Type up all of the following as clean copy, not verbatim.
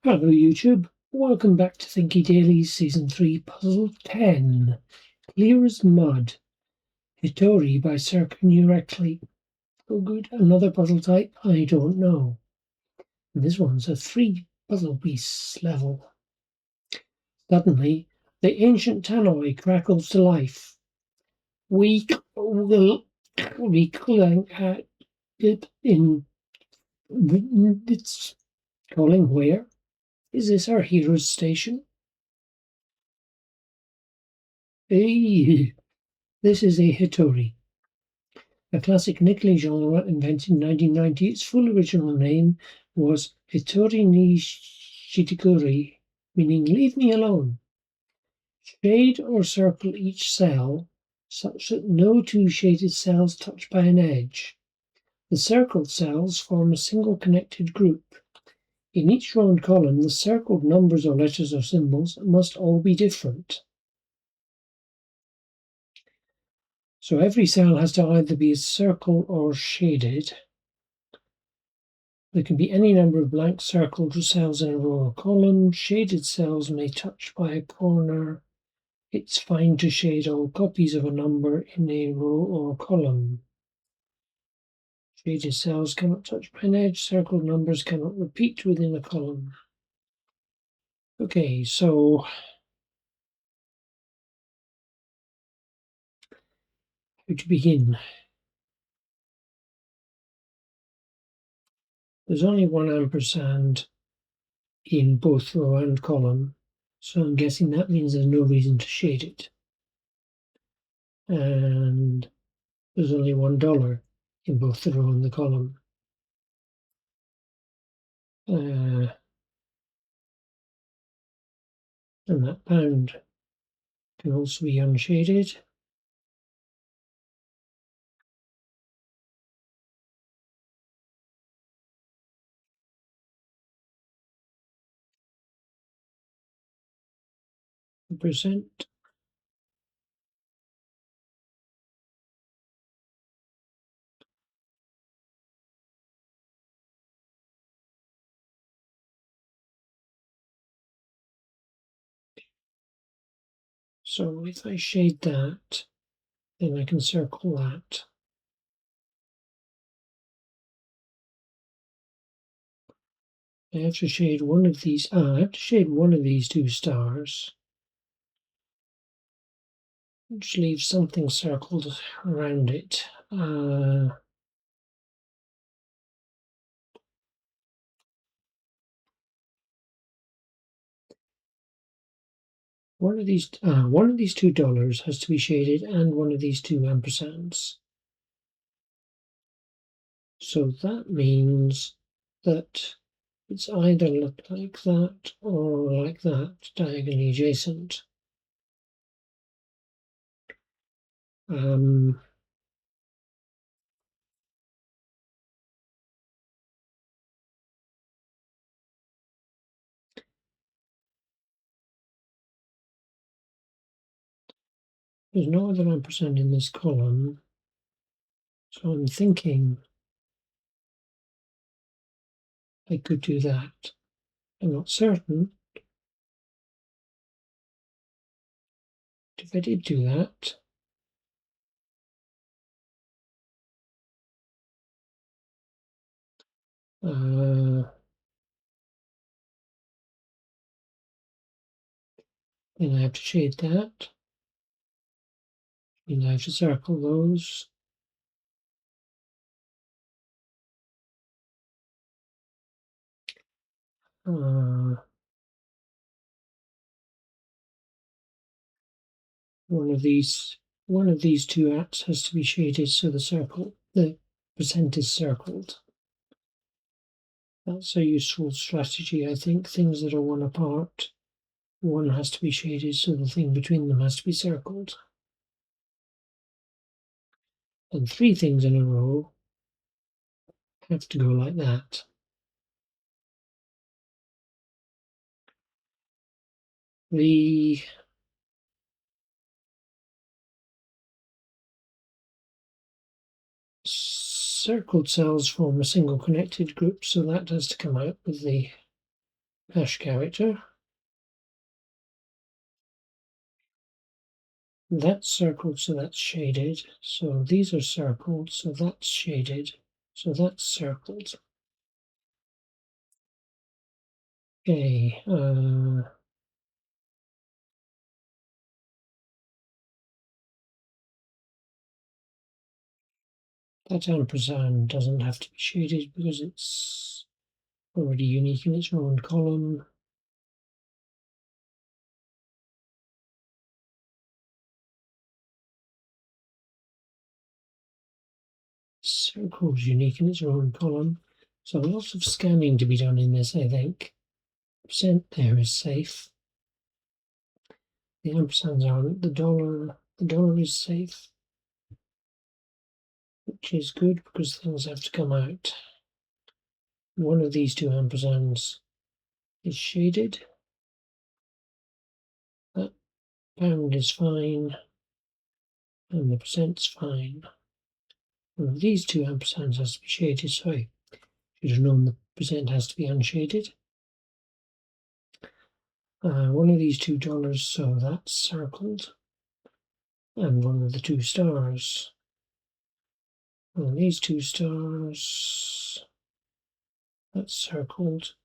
Hello YouTube, welcome back to Thinky Dailies Season 3 Puzzle 10, Clear as Mud, Hitori by Serkan Yürekli. Oh good, another puzzle type I don't know. And this one's a 3 puzzle piece level. Suddenly, the ancient tannoy crackles to life. We will be calling at it in... It's calling where? Is this our hero's station? Hey, this is a Hitori, a classic Nickly genre invented in 1990. Its full original name was Hitori ni Shitiguri, meaning leave me alone. Shade or circle each cell such that no two shaded cells touch by an edge. The circled cells form a single connected group. In each row and column, the circled numbers or letters or symbols must all be different. So every cell has to either be a circle or shaded. There can be any number of blank circled cells in a row or column. Shaded cells may touch by a corner. It's fine to shade all copies of a number in a row or column. Shaded cells cannot touch by an edge. Circled numbers cannot repeat within a column. Okay, so how to begin? There's only one ampersand in both row and column, so I'm guessing that means there's no reason to shade it. And there's only $1 in both the row and the column. And that pound can also be unshaded. Percent. So if I shade that, then I can circle that. I have to shade one of these. I have to shade one of these two stars, which leaves something circled around it. One of these $2 has to be shaded, and one of these two ampersands. So that means that it's either look like that or like that, diagonally adjacent. There's no other ampersand in this column, so I'm thinking I could do that. I'm not certain. If I did do that, then I have to shade that, and I have to circle those. One of these two apps has to be shaded so the percent is circled. That's a useful strategy, I think. Things that are one apart, one has to be shaded so the thing between them has to be circled. And three things in a row have to go like that. The circled cells form a single connected group, so that has to come out with the hash character. That's circled, so that's shaded. So these are circled, so that's shaded. So that's circled. Okay. That ampersand doesn't have to be shaded because it's already unique in its own column. Circle's unique in its own column. So lots of scanning to be done in this, I think. Percent there is safe. The ampersands aren't. The dollar is safe, which is good because things have to come out. One of these two ampersands is shaded. That pound is fine, and the percent's fine. One of these two ampersands has to be shaded, so I should have known the percent has to be unshaded. One of these $2, so that's circled, and one of the two stars. And these two stars, that's circled.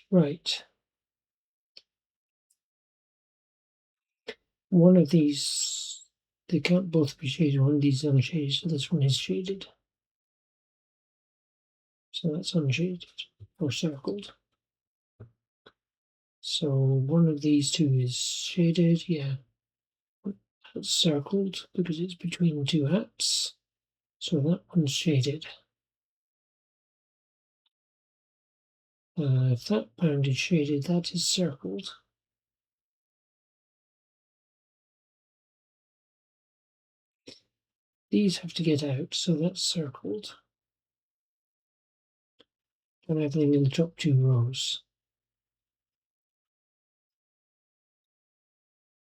Right. One of these, they can't both be shaded. One of these is unshaded, so this one is shaded. So that's unshaded or circled. So one of these two is shaded, yeah. That's circled because it's between two apps. So that one's shaded. If that pound is shaded, that is circled. These have to get out, so that's circled. And everything in the top two rows.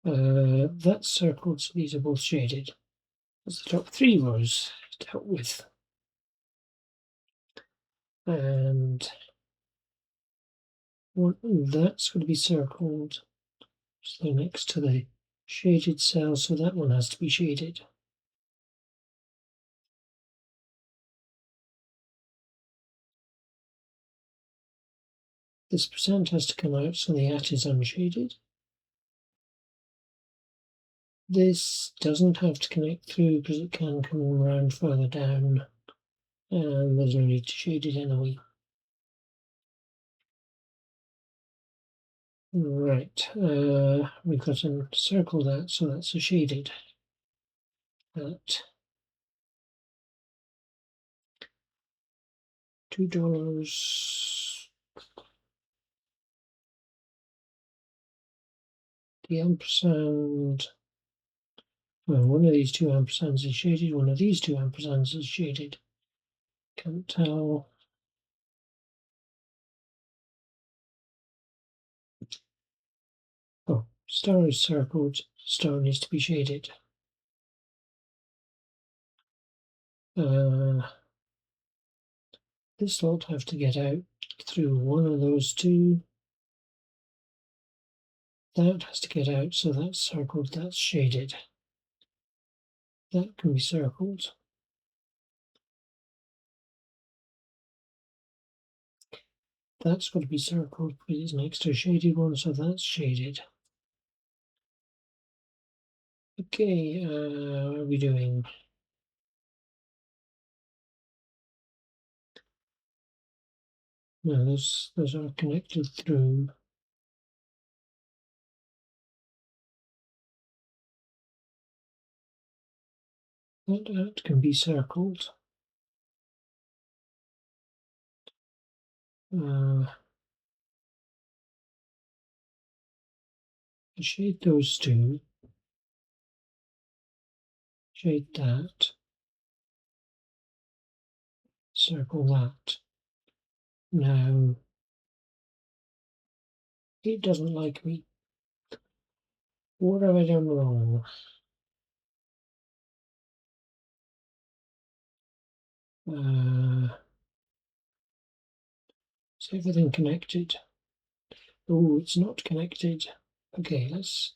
That's circled, so these are both shaded. That's the top three rows dealt with. And that's going to be circled, so next to the shaded cell, so that one has to be shaded. This percent has to come out, so the at is unshaded. This doesn't have to connect through because it can come around further down, and there's no need to shade it anyway. Right, we've got to circle that, so that's a shaded. At $2, the ampersand. Well, one of these two ampersands is shaded, one of these two ampersands is shaded. Can't tell. Oh, star is circled, star needs to be shaded. This lot have to get out through one of those two. That has to get out, so that's circled, that's shaded. That can be circled. That's got to be circled because it's next to a shaded one, so that's shaded. Okay, what are we doing? No, those are connected through. That can be circled. Shade those two. Shade that. Circle that. Now, it doesn't like me. What have I done wrong? Is everything connected? Oh, it's not connected. Okay, let's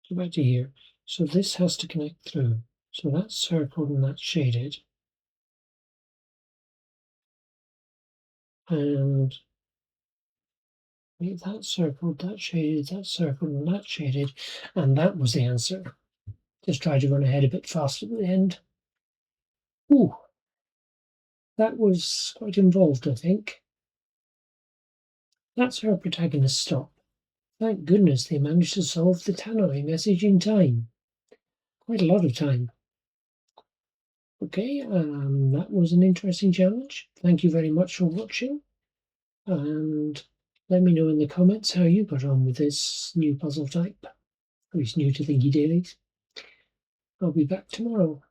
go back to here. So this has to connect through. So that's circled and that's shaded. And that's circled, that's shaded, that's circled, and that's shaded. And that was the answer. Just try to run ahead a bit faster at the end. Ooh, that was quite involved, I think. That's our protagonist stop. Thank goodness they managed to solve the tannoy message in time. Quite a lot of time. Okay, that was an interesting challenge. Thank you very much for watching. And let me know in the comments how you got on with this new puzzle type. Or it's new to Thinky Dailies. I'll be back tomorrow.